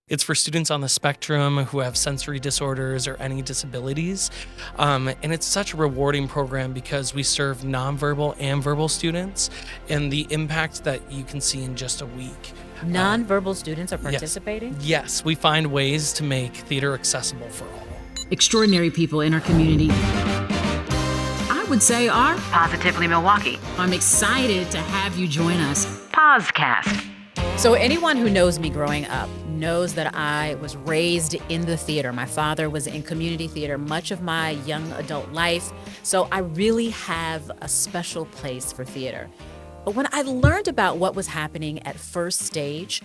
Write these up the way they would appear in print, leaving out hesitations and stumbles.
It's for students on the spectrum who have sensory disorders or any disabilities. And it's such a rewarding program because we serve nonverbal and verbal students and the impact that you can see in just a week. Nonverbal students are participating? Yes, we find ways to make theater accessible for all. Extraordinary people in our community, I would say, are Positively Milwaukee I'm excited to have you join us. Pozcast. So anyone who knows me growing up knows that I was raised in the theater. My father was in community theater much of my young adult life. So I really have a special place for theater. But when I learned about what was happening at First Stage,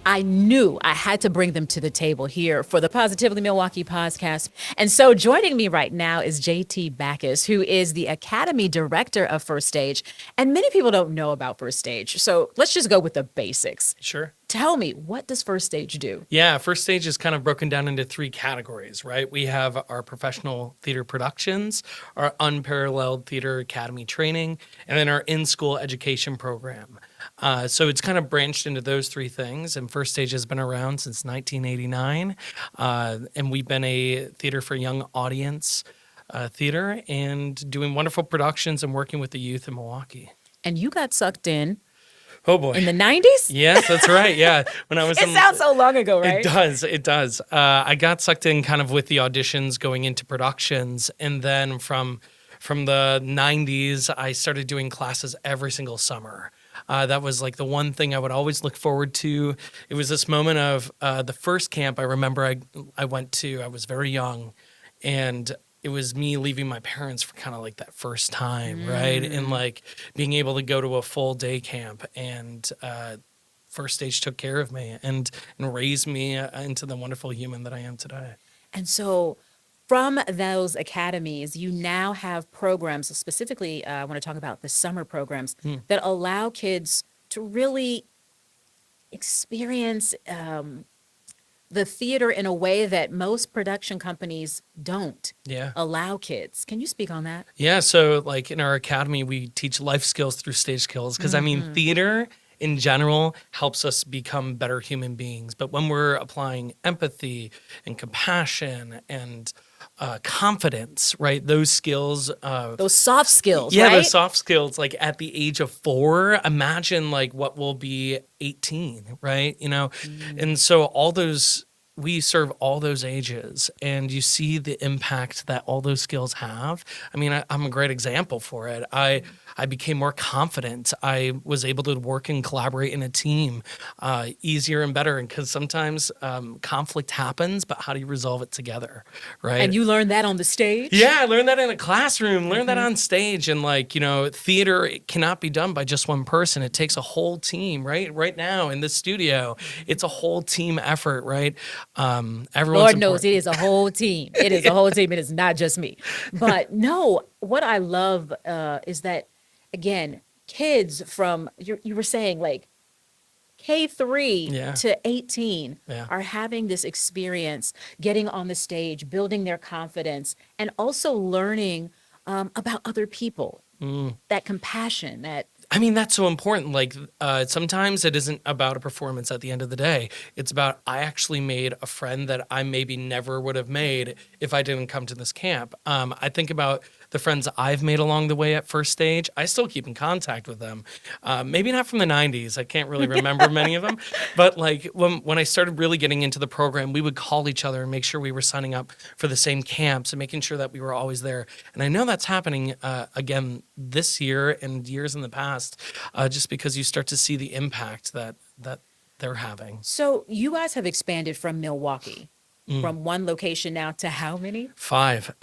I knew I had to bring them to the table here for the Positively Milwaukee Pozcast. And so joining me right now is J.T. Backus, who is the Academy Director of First Stage. And many people don't know about First Stage. So let's just go with the basics. Sure. Tell me, what does First Stage do? Yeah, First Stage is kind of broken down into three categories, right? We have our professional theater productions, our unparalleled theater academy training, and then our in-school education program. So it's kind of branched into those three things, and First Stage has been around since 1989, and we've been a theater for young audience theater and doing wonderful productions and working with the youth in Milwaukee. And you got sucked in Oh boy. in the 90s? Yes, that's right. Yeah. When I was It sounds so long ago, right? It does. I got sucked in kind of with the auditions going into productions. And then from the 90s, I started doing classes every single summer. That was like the one thing I would always look forward to. It was this moment of the first camp I remember I went to. I was very young, and it was me leaving my parents for kind of like that first time, right? And like being able to go to a full day camp, and First Stage took care of me and raised me into the wonderful human that I am today. And so from those academies, you now have programs, specifically I want to talk about the summer programs, that allow kids to really experience the theater in a way that most production companies don't allow kids. Can you speak on that? Yeah, so like in our academy, we teach life skills through stage skills because I mean, theater in general helps us become better human beings. But when we're applying empathy and compassion and confidence, right? Those skills. Those soft skills, yeah, right? those soft skills, like at the age of 4, imagine like what will be 18, right? You know, and so we serve all those ages, and you see the impact that all those skills have. I mean, I'm a great example for it. I became more confident. I was able to work and collaborate in a team easier and better. And because sometimes conflict happens, but how do you resolve it together, right? And you learned that on the stage? Yeah, I learned that in a classroom, learned that on stage. And like, you know, theater, it cannot be done by just one person. It takes a whole team, right? Right now in this studio, it's a whole team effort, right? Lord knows it is a whole team. It is a whole team. It is not just me. But no, what I love is that, again, kids from, you were saying like K3 to 18 are having this experience, getting on the stage, building their confidence, and also learning about other people, that compassion, that I mean, that's so important. Like, sometimes it isn't about a performance at the end of the day. It's about I actually made a friend that I maybe never would have made if I didn't come to this camp. I think about the friends I've made along the way at First Stage. I still keep in contact with them. Maybe not from the 90s. I can't really remember many of them. But like when I started really getting into the program, we would call each other and make sure we were signing up for the same camps and making sure that we were always there. And I know that's happening again this year and years in the past, just because you start to see the impact that they're having. So you guys have expanded from Milwaukee, from one location now to how many? 5.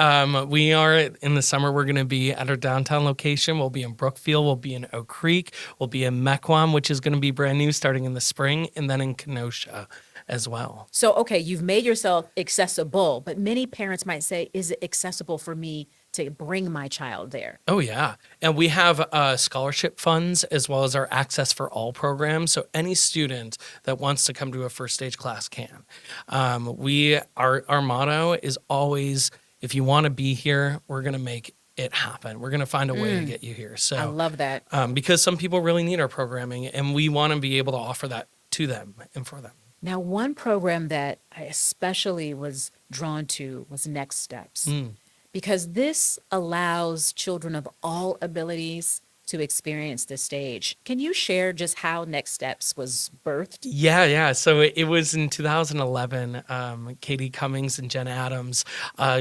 We are in the summer. We're going to be at our downtown location. We'll be in Brookfield. We'll be in Oak Creek. We'll be in Mequon, which is going to be brand new starting in the spring, and then in Kenosha as well. So, okay, you've made yourself accessible, but many parents might say, is it accessible for me to bring my child there? Oh, yeah. And we have scholarship funds as well as our Access for All program. So any student that wants to come to a First Stage class can. Our motto is always, if you want to be here, we're going to make it happen. We're going to find a way to get you here. So I love that. Because some people really need our programming, and we want to be able to offer that to them and for them. Now, one program that I especially was drawn to was Next Steps, because this allows children of all abilities to experience the stage. Can you share just how Next Steps was birthed? Yeah. So it was in 2011. Katie Cummings and Jen Adams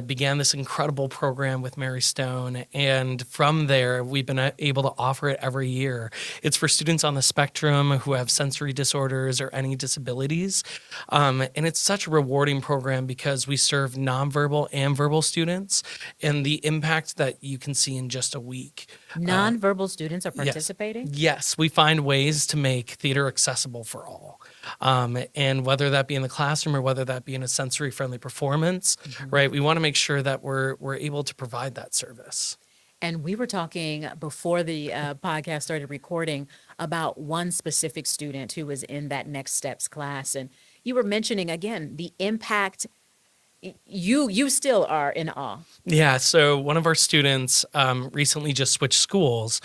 began this incredible program with Mary Stone. And from there, we've been able to offer it every year. It's for students on the spectrum who have sensory disorders or any disabilities. And it's such a rewarding program because we serve nonverbal and verbal students and the impact that you can see in just a week. Nonverbal students are Yes. participating? Yes, we find ways to make theater accessible for all. And whether that be in the classroom or whether that be in a sensory friendly performance, right? We want to make sure that we're able to provide that service. And we were talking before the podcast started recording about one specific student who was in that Next Steps class. And you were mentioning again the impact. You still are in awe. Yeah, so one of our students recently just switched schools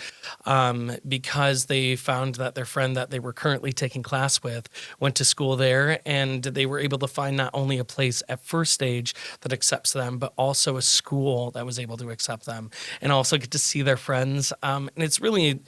because they found that their friend that they were currently taking class with went to school there, and they were able to find not only a place at first stage that accepts them, but also a school that was able to accept them, and also get to see their friends. And it's really,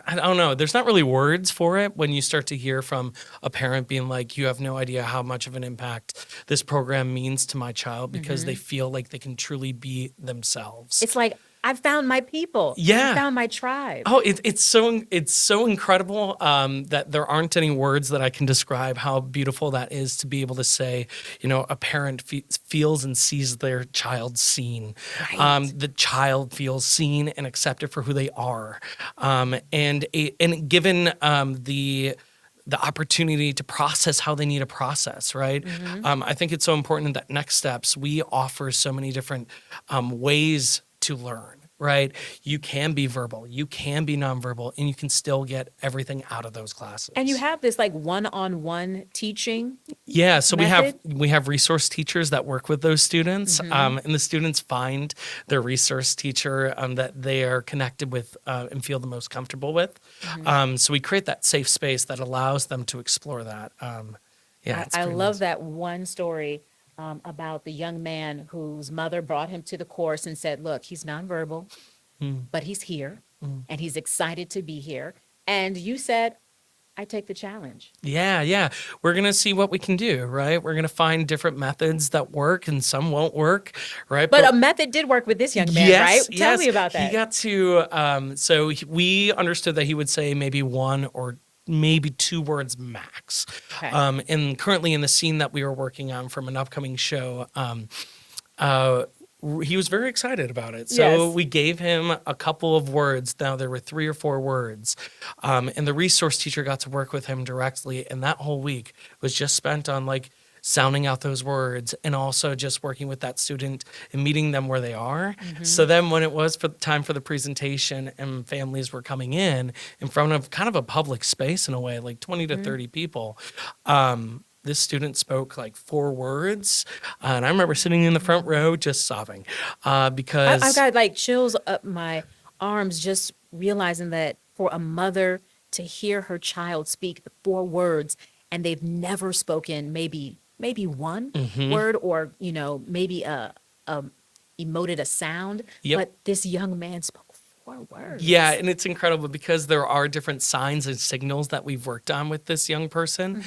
I don't know. There's not really words for it when you start to hear from a parent being like, you have no idea how much of an impact this program means to my child because they feel like they can truly be themselves. It's like, I found my people. Yeah. I found my tribe. Oh, it's so incredible that there aren't any words that I can describe how beautiful that is to be able to say, a parent feels and sees their child seen. Right. The child feels seen and accepted for who they are, and given the opportunity to process how they need to process, right? I think it's so important that Next Steps, we offer so many different ways to learn, right? You can be verbal, you can be nonverbal, and you can still get everything out of those classes. And you have this like one-on-one teaching. Yeah, so method? we have resource teachers that work with those students, and the students find their resource teacher that they are connected with and feel the most comfortable with. So we create that safe space that allows them to explore that. It's I pretty love amazing. that one story about the young man whose mother brought him to the course and said, look, he's nonverbal, but he's here and he's excited to be here. And you said, I take the challenge. Yeah. We're going to see what we can do, right? We're going to find different methods that work and some won't work, right? But a method did work with this young man, right? Tell me about that. He got to, we understood that he would say maybe one or maybe 2 words max. Okay. And currently in the scene that we were working on from an upcoming show, he was very excited about it. So Yes. we gave him a couple of words. Now there were 3 or 4 words. And the resource teacher got to work with him directly. And that whole week was just spent on like sounding out those words and also just working with that student and meeting them where they are. So then when it was time for the presentation and families were coming in front of kind of a public space in a way, like 20 to 30 people, this student spoke like 4 words. And I remember sitting in the front row just sobbing because I've got like chills up my arms just realizing that for a mother to hear her child speak the 4 words and they've never spoken maybe one word or, maybe emoted a sound, Yep. but this young man spoke 4 words. Yeah, and it's incredible because there are different signs and signals that we've worked on with this young person.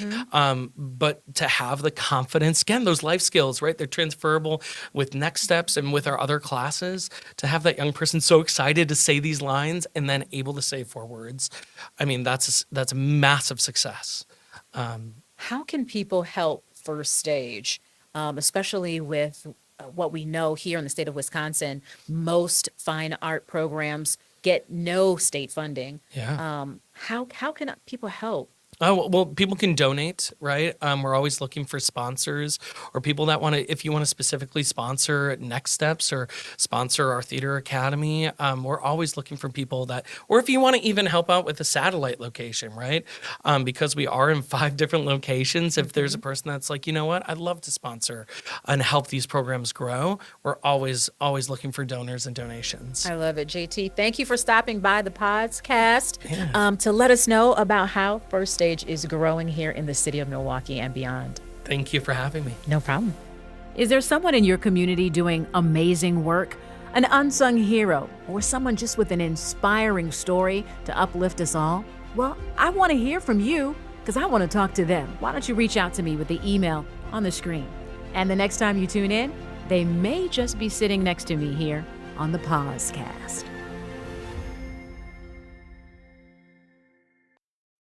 But to have the confidence, again, those life skills, right? They're transferable with Next Steps and with our other classes. To have that young person so excited to say these lines and then able to say 4 words, I mean, that's a massive success. How can people help First Stage, especially with what we know here in the state of Wisconsin? Most fine art programs get no state funding. Yeah. How can people help? Oh, well, people can donate, right? We're always looking for sponsors or people that want to, if you want to specifically sponsor Next Steps or sponsor our theater academy, we're always looking for people that, or if you want to even help out with a satellite location, right? Because we are in 5 different locations. If there's a person that's like, you know what, I'd love to sponsor and help these programs grow, we're always looking for donors and donations. I love it, JT. Thank you for stopping by the podcast to let us know about how First Stage stage is growing here in the city of Milwaukee and beyond. Thank you for having me. No problem. Is there someone in your community doing amazing work? An unsung hero, or someone just with an inspiring story to uplift us all? Well, I want to hear from you because I want to talk to them. Why don't you reach out to me with the email on the screen? And the next time you tune in, they may just be sitting next to me here on the Pozcast.